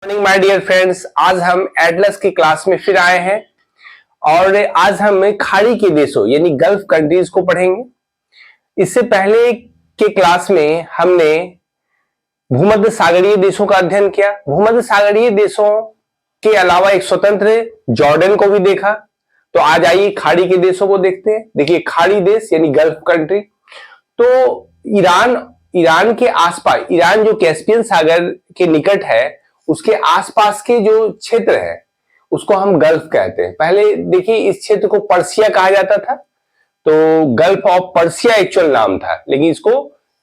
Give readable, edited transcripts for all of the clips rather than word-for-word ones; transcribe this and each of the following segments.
Morning my dear friends, आज हम Atlas की क्लास में फिर आए हैं और आज हम खाड़ी के देशों यानी गल्फ कंट्रीज को पढ़ेंगे। इससे पहले के क्लास में हमने भूमध्य सागरीय देशों का अध्ययन किया। भूमध्य सागरीय देशों के अलावा एक स्वतंत्र जॉर्डन को भी देखा। तो आज आइए खाड़ी के देशों को देखते हैं। देखिए, खाड़ी देश यानी गल्फ कंट्री, तो ईरान के आसपास, ईरान जो कैस्पियन सागर के निकट है उसके आसपास के जो क्षेत्र है उसको हम गल्फ कहते हैं। पहले देखिए, इस क्षेत्र को पर्सिया कहा जाता था, तो गल्फ ऑफ पर्सिया एक्चुअल नाम था, लेकिन इसको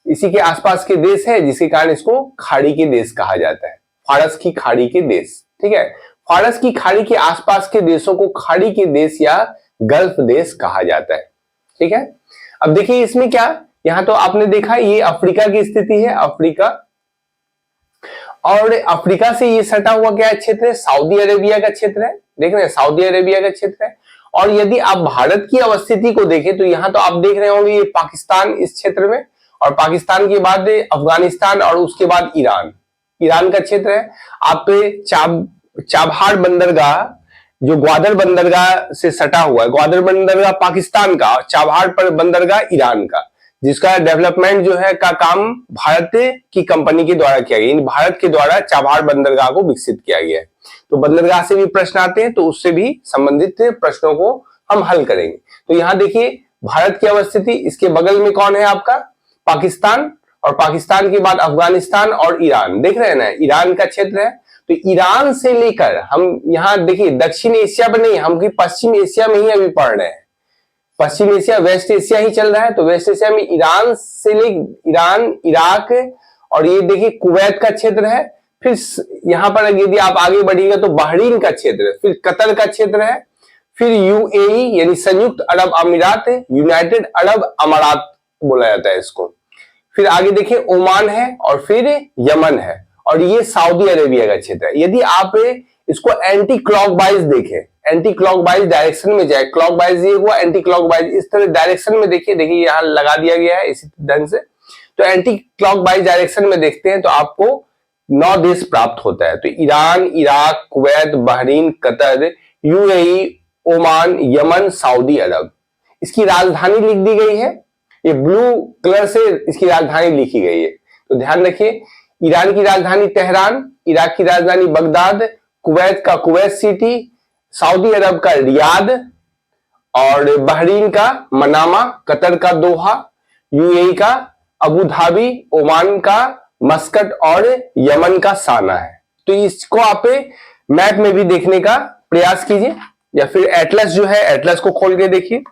इसी के आसपास के देश है जिसके कारण इसको खाड़ी के देश कहा जाता है। फारस की खाड़ी के देश, ठीक है। फारस की खाड़ी के आसपास के देशों को खाड़ी के देश या गल्फ देश कहा जाता है, ठीक है। अब देखिए इसमें क्या, यहां तो आपने देखा ये अफ्रीका की स्थिति है, अफ्रीका, और अफ्रीका से ये सटा हुआ क्या क्षेत्र है, सऊदी अरेबिया का क्षेत्र है। देख रहे हैं, सऊदी अरेबिया का क्षेत्र है। और यदि आप भारत की अवस्थिति को देखें तो यहां तो आप देख रहे होंगे ये पाकिस्तान इस क्षेत्र में, और पाकिस्तान के बाद अफगानिस्तान और उसके बाद ईरान का क्षेत्र है। आप चाबहार बंदरगाह जो ग्वादर बंदरगाह से सटा हुआ है, ग्वादर बंदरगाह पाकिस्तान का और चाबहार पर बंदरगाह ईरान का, जिसका डेवलपमेंट जो है का काम भारत की कंपनी के द्वारा किया गया, भारत के द्वारा चाबहार बंदरगाह को विकसित किया गया है। तो बंदरगाह से भी प्रश्न आते हैं, तो उससे भी संबंधित प्रश्नों को हम हल करेंगे। तो यहाँ देखिए भारत की अवस्थिति, इसके बगल में कौन है आपका, पाकिस्तान, और पाकिस्तान के बाद अफगानिस्तान और ईरान, देख रहे हैं ना, ईरान का क्षेत्र है। तो ईरान से लेकर हम यहाँ देखिए दक्षिण एशिया पर नहीं, हम पश्चिम एशिया में ही अभी पढ़ रहे हैं। पश्चिम एशिया, वेस्ट एशिया ही चल रहा है। तो वेस्ट एशिया में ईरान से ले ईरान, इराक, और ये देखिए कुवैत का क्षेत्र है। फिर यहां पर यदि आप आगे बढ़िएगा तो बहरीन का क्षेत्र है, फिर कतर का क्षेत्र है, फिर यूएई यानी संयुक्त अरब अमीरात, यूनाइटेड अरब अमारात बोला जाता है इसको। फिर आगे देखिए ओमान है, और फिर यमन है, और ये सऊदी अरेबिया का क्षेत्र है। यदि आप इसको एंटी क्लॉकवाइज देखें, एंटी क्लॉकवाइज डायरेक्शन में जाए, क्लॉकवाइज ये हुआ, एंटी क्लॉकवाइज इस तरह डायरेक्शन में देखिए, यहाँ लगा दिया गया है इसी ढंग से। तो एंटी क्लॉकवाइज डायरेक्शन में देखते हैं तो आपको 9 देश प्राप्त होता है। तो Iran, Iraq, Kuwait, Bahrain, Qatar, UAE, Oman, Yemen, Saudi Arabia. इसकी राजधानी लिख दी गई है, ये ब्लू कलर से इसकी राजधानी लिखी गई है। तो ध्यान रखिए, ईरान की राजधानी तेहरान, इराक की राजधानी बगदाद, कुवैत का कुवैत सिटी, सऊदी अरब का रियाद, और बहरीन का मनामा, कतर का दोहा, यूएई का अबू धाबी, ओमान का मस्कट, और यमन का साना है। तो इसको आप मैप में भी देखने का प्रयास कीजिए, या फिर एटलस जो है, एटलस को खोल के देखिए।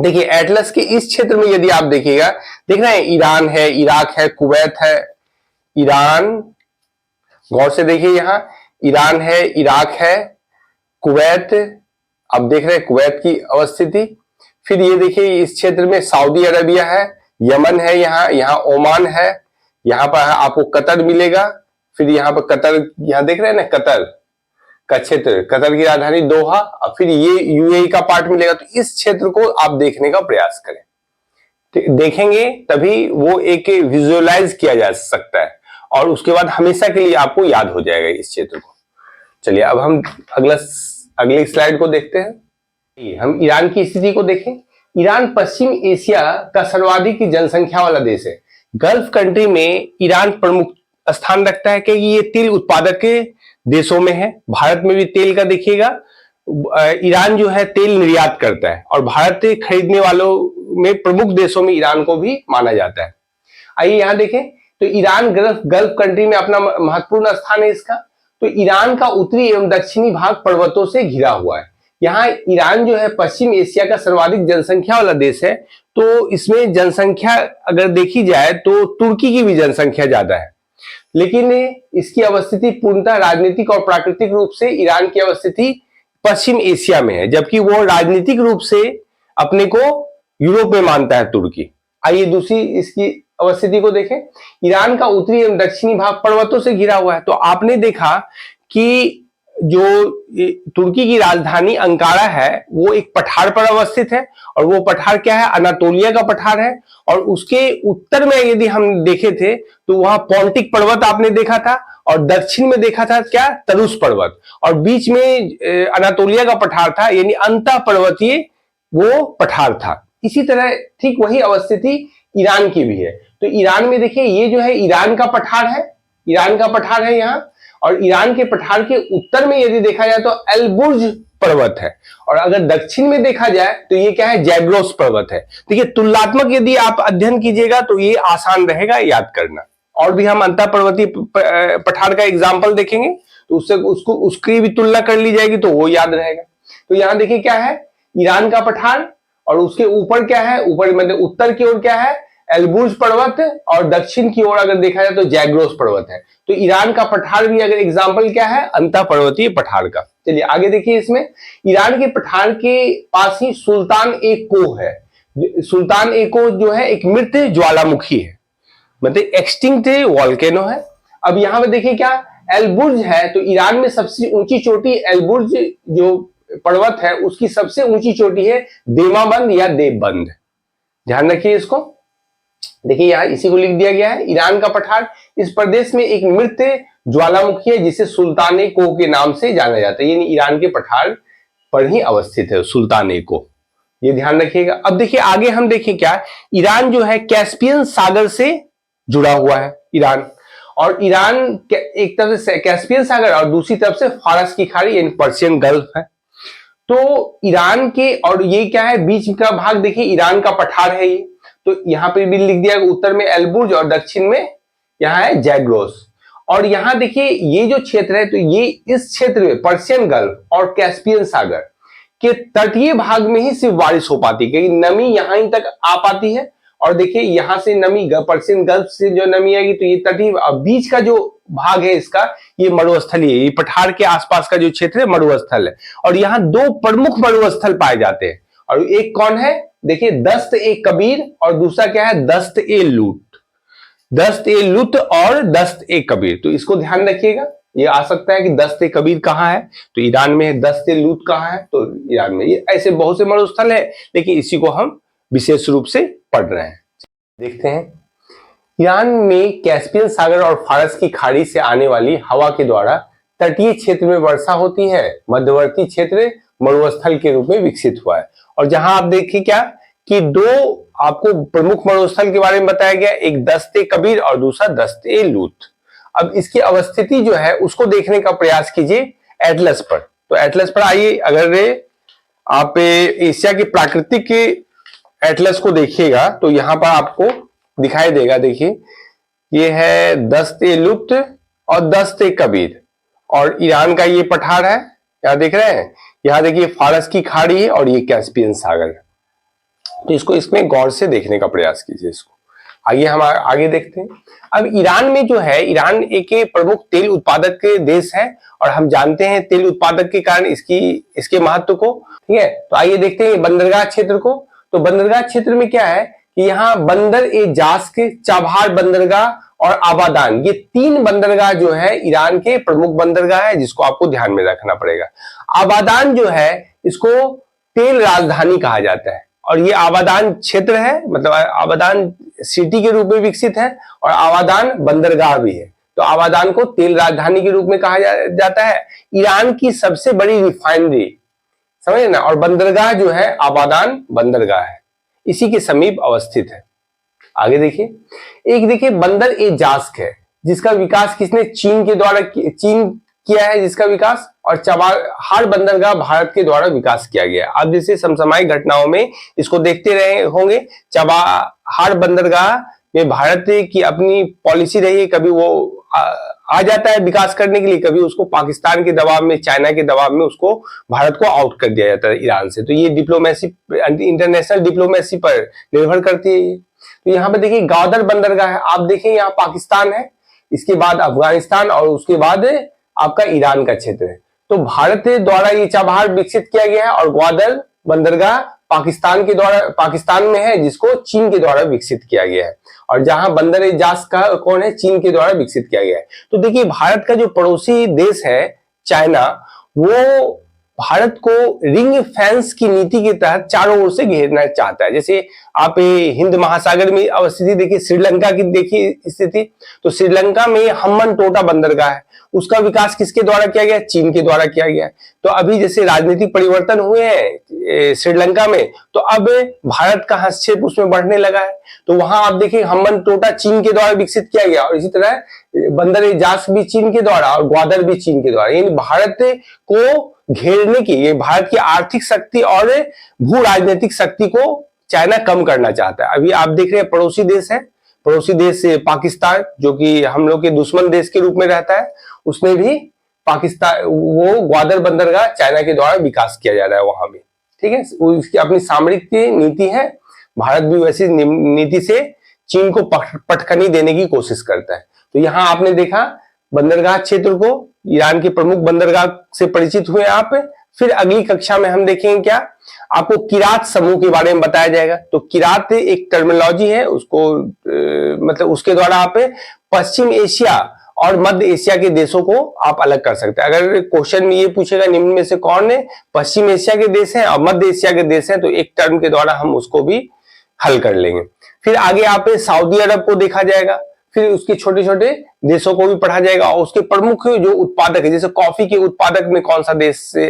देखिए एटलस के इस क्षेत्र में यदि आप देखिएगा, देख रहे हैं ईरान है, इराक है, कुवैत है, ईरान, गौर से देखिए यहां ईरान है, इराक है, कुवैत, अब देख रहे हैं कुवैत की अवस्थिति। फिर ये देखिए इस क्षेत्र में सऊदी अरेबिया है, यमन है, यहाँ ओमान है, यहाँ पर आपको कतर मिलेगा। फिर यहाँ पर कतर, यहाँ देख रहे हैं ना कतर का क्षेत्र, कतर की राजधानी दोहा, और फिर ये यूएई का पार्ट मिलेगा। तो इस क्षेत्र को आप देखने का प्रयास करें, देखेंगे तभी वो एक विजुअलाइज किया जा सकता है, और उसके बाद हमेशा के लिए आपको याद हो जाएगा इस क्षेत्र को। चलिए अब हम अगले स्लाइड को देखते हैं। हम ईरान की स्थिति को देखें। ईरान पश्चिम एशिया का सर्वाधिक जनसंख्या वाला देश है। गल्फ कंट्री में ईरान प्रमुख स्थान रखता है क्योंकि ये तेल उत्पादक के देशों में है। भारत में भी तेल का देखिएगा, ईरान जो है तेल निर्यात करता है, और भारत खरीदने वालों में प्रमुख देशों में ईरान को भी माना जाता है। आइए यहां देखें, तो ईरान गल्फ कंट्री में अपना महत्वपूर्ण स्थान है इसका। तो ईरान का उत्तरी एवं दक्षिणी भाग पर्वतों से घिरा हुआ है। यहाँ ईरान जो है पश्चिम एशिया का सर्वाधिक जनसंख्या वाला देश है। तो इसमें जनसंख्या अगर देखी जाए तो तुर्की की भी जनसंख्या ज्यादा है, लेकिन इसकी अवस्थिति पूर्णतः राजनीतिक और प्राकृतिक रूप से ईरान की अवस्थिति पश्चिम एशिया में है, जबकि वो राजनीतिक रूप से अपने को यूरोप में मानता है तुर्की। आइए दूसरी इसकी अवस्थिति को देखें। ईरान का उत्तरी एवं दक्षिणी भाग पर्वतों से घिरा हुआ है। तो आपने देखा कि जो तुर्की की राजधानी अंकारा है वो एक पठार पर अवस्थित है, और वो पठार क्या है, अनातोलिया का पठार है। और उसके उत्तर में यदि हम देखे थे तो वहां पॉन्टिक पर्वत आपने देखा था, और दक्षिण में देखा था क्या, तरुस पर्वत, और बीच में अनातोलिया का पठार था, यानी अंतः पर्वतीय वो पठार था। इसी तरह ठीक वही अवस्थिति ईरान की भी है। तो ईरान में देखिए ये जो है ईरान का पठार है, ईरान का पठार है यहाँ, और ईरान के पठार के उत्तर में यदि देखा जाए तो एलबुर्ज पर्वत है, और अगर दक्षिण में देखा जाए तो ये क्या है, जैग्रोस पर्वत है। देखिए तुलनात्मक यदि आप अध्ययन कीजिएगा तो ये आसान रहेगा याद करना। और भी हम अंतः पर्वतीय पठार का एग्जाम्पल देखेंगे तो उससे उसकी भी तुलना कर ली जाएगी तो वो याद रहेगा। तो यहां देखिए क्या है, ईरान का पठार, और उसके ऊपर क्या है, ऊपर मतलब उत्तर की ओर क्या है, एलबुर्ज पर्वत, और दक्षिण की ओर अगर देखा जाए तो जैग्रोस पर्वत है। तो ईरान का पठार भी अगर एग्जाम्पल क्या है, अंतः पर्वतीय पठार का। चलिए आगे देखिए, इसमें ईरान के पठार के पास ही सुल्तान ए कोह है। सुल्तान ए कोह जो है एक मृत ज्वालामुखी है, मतलब एक्सटिंक्ट वॉल्केनो है। अब यहां पे देखिए क्या, एलबुर्ज है, तो ईरान में सबसे ऊंची चोटी एलबुर्ज जो पर्वत है उसकी सबसे ऊंची चोटी है देमाबंद या देवबंद, ध्यान रखिए इसको। देखिए यहाँ इसी को लिख दिया गया है, ईरान का पठार इस प्रदेश में एक मृत ज्वालामुखी है जिसे सुल्तान ए कोह के नाम से जाना जाता है, यानी ईरान के पठार पर ही अवस्थित है सुल्तान ए कोह, ये ध्यान रखिएगा। अब देखिए आगे हम देखें क्या, ईरान जो है कैस्पियन सागर से जुड़ा हुआ है ईरान, और ईरान एक तरफ से कैस्पियन सागर और दूसरी तरफ से फारस की खाड़ी यानी पर्शियन गल्फ है। तो ईरान के, और ये क्या है, बीच का भाग देखिए ईरान का पठार है ये, तो यहां पे भी लिख दिया उत्तर में एलबुर्ज और दक्षिण में यहाँ है जैग्रोस। और यहां देखिए ये जो क्षेत्र है, तो ये इस क्षेत्र में पर्शियन गल्फ और कैस्पियन सागर के तटीय भाग में ही सिर्फ बारिश हो पाती है, क्योंकि नमी यहां ही तक आ पाती है। और देखिए यहां से नमी पर्शियन गल्फ से जो नमी आएगी तो ये तटीय, बीच का जो भाग है इसका ये मरुस्थलीय, ये पठार के आसपास का जो क्षेत्र है मरुस्थल है। और यहाँ दो प्रमुख मरुस्थल पाए जाते हैं, और एक कौन है, देखिए दस्त ए कबीर, और दूसरा क्या है, दस्त ए लूत। दस्त ए लूत और दस्त ए कबीर, तो इसको ध्यान रखिएगा। ये आ सकता है कि दस्त ए कबीर कहाँ है, तो ईरान में है। दस्त ए लूत कहाँ है, तो ईरान में। ये ऐसे बहुत से मरुस्थल है, लेकिन इसी को हम विशेष रूप से पढ़ रहे हैं। देखते हैं, ईरान में कैस्पियन सागर और फारस की खाड़ी से आने वाली हवा के द्वारा तटीय क्षेत्र में वर्षा होती है। मध्यवर्ती क्षेत्र मरुस्थल के रूप में विकसित हुआ है। और जहां आप देखिए क्या कि दो आपको प्रमुख मरुस्थल के बारे में बताया गया, एक दस्त ए कबीर और दूसरा दस्त ए लूत। अब इसकी अवस्थिति जो है उसको देखने का प्रयास कीजिए एटलस पर। तो एटलस पर आइए, अगर आप एशिया के प्राकृतिक एटलस को देखिएगा तो यहां पर आपको दिखाई देगा। देखिए ये है दस्त ए लुत और दस्त ए कबीर, और ईरान का ये पठार है, यहाँ देख रहे हैं। यहाँ देखिए फारस की खाड़ी है और ये कैस्पियन सागर है। तो इसको इसमें गौर से देखने का प्रयास कीजिए इसको। आगे हम आगे देखते हैं। अब ईरान में जो है, ईरान एक प्रमुख तेल उत्पादक देश है, और हम जानते हैं तेल उत्पादक के कारण इसके महत्व को। ठीक है, तो आइए देखते हैं बंदरगाह क्षेत्र को। तो बंदरगाह क्षेत्र में क्या है कि यहाँ बंदर ए जास्क, चाबहार बंदरगाह और आबादान, ये तीन बंदरगाह जो है ईरान के प्रमुख बंदरगाह है, जिसको आपको ध्यान में रखना पड़ेगा। आबादान जो है इसको तेल राजधानी कहा जाता है, और ये आबादान क्षेत्र है, मतलब आबादान सिटी के रूप में विकसित है, और आबादान बंदरगाह भी है। तो आबादान को तेल राजधानी के रूप में कहा जाता है। ईरान की सबसे बड़ी रिफाइनरी, समझे ना, और बंदरगाह जो है आबादान बंदरगाह है, इसी के समीप अवस्थित है। आगे देखिए, एक देखिए बंदर ए जास्क है, जिसका विकास किसने, चीन के द्वारा किया है जिसका विकास, और चाबहार बंदरगाह भारत के द्वारा विकास किया गया है। आप जैसे समसामयिक घटनाओं में इसको देखते रहे होंगे, चाबहार बंदरगाह में भारत की अपनी पॉलिसी रही है, कभी वो आ जाता है विकास करने के लिए, कभी उसको पाकिस्तान के दबाव में, चाइना के दबाव में उसको भारत को आउट कर दिया जाता है ईरान से। तो ये डिप्लोमेसी, इंटरनेशनल डिप्लोमेसी पर निर्भर करती है ये। तो यहाँ पे देखिए ग्वादर बंदरगाह है, आप देखें यहाँ पाकिस्तान है, इसके बाद अफगानिस्तान, और उसके बाद आपका ईरान का क्षेत्र है। तो भारत द्वारा ये चाबहार विकसित किया गया है, और ग्वादर बंदरगाह पाकिस्तान में है, जिसको चीन के द्वारा विकसित किया गया है। और जहां बंदर ए जास्क का कौन है, चीन के द्वारा विकसित किया गया है। तो देखिए भारत का जो पड़ोसी देश है चाइना वो भारत को रिंग फेंस की नीति के तहत चारों ओर से घेरना चाहता है। जैसे आप हिंद महासागर में अवस्थिति देखिए, श्रीलंका की देखिए स्थिति, तो श्रीलंका में हम्बनटोटा बंदरगाह है, उसका विकास किसके द्वारा किया गया? चीन के द्वारा किया गया है। तो अभी जैसे राजनीतिक परिवर्तन हुए हैं श्रीलंका में, तो अब भारत का हस्तक्षेप उसमें बढ़ने लगा है। तो वहां आप देखिए हम्बनटोटा चीन के द्वारा विकसित किया गया, और इसी तरह बंदर इजाज भी चीन के द्वारा और ग्वादर भी चीन के द्वारा। यानी भारत को घेरने की, ये भारत की आर्थिक शक्ति और भू राजनीतिक शक्ति को चाइना कम करना चाहता है। अभी आप देख रहे हैं पड़ोसी देश है, पड़ोसी देश पाकिस्तान, जो कि हम लोग के दुश्मन देश के रूप में रहता है, उसमें भी पाकिस्तान वो ग्वादर बंदरगाह चाइना के द्वारा विकास किया जा रहा है वहां भी। ठीक है, उसकी अपनी सामरिक नीति है। भारत भी वैसी नीति से चीन को पटखनी देने की कोशिश करता है। तो यहां आपने देखा बंदरगाह क्षेत्र को, ईरान के प्रमुख बंदरगाह से परिचित हुए आप। फिर अगली कक्षा में हम देखेंगे क्या, आपको किरात समूह के बारे में बताया जाएगा। तो किरात एक टर्मिनोलॉजी है, उसको मतलब उसके द्वारा आप पश्चिम एशिया और मध्य एशिया के देशों को आप अलग कर सकते हैं। अगर क्वेश्चन में ये पूछेगा निम्न में से कौन है पश्चिम एशिया के देश हैं और मध्य एशिया के देश हैं, तो एक टर्म के द्वारा हम उसको भी हल कर लेंगे। फिर आगे आप सऊदी अरब को देखा जाएगा, फिर उसके छोटे छोटे देशों को भी पढ़ा जाएगा, और उसके प्रमुख जो उत्पादक है, जैसे कॉफी के उत्पादक में कौन सा देश से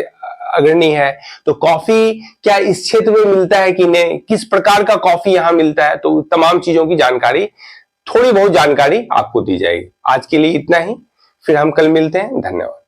अग्रणी है, तो कॉफी क्या इस क्षेत्र में मिलता है कि नहीं, किस प्रकार का कॉफी यहां मिलता है, तो तमाम चीजों की जानकारी, थोड़ी बहुत जानकारी आपको दी जाएगी। आज के लिए इतना ही, फिर हम कल मिलते हैं। धन्यवाद।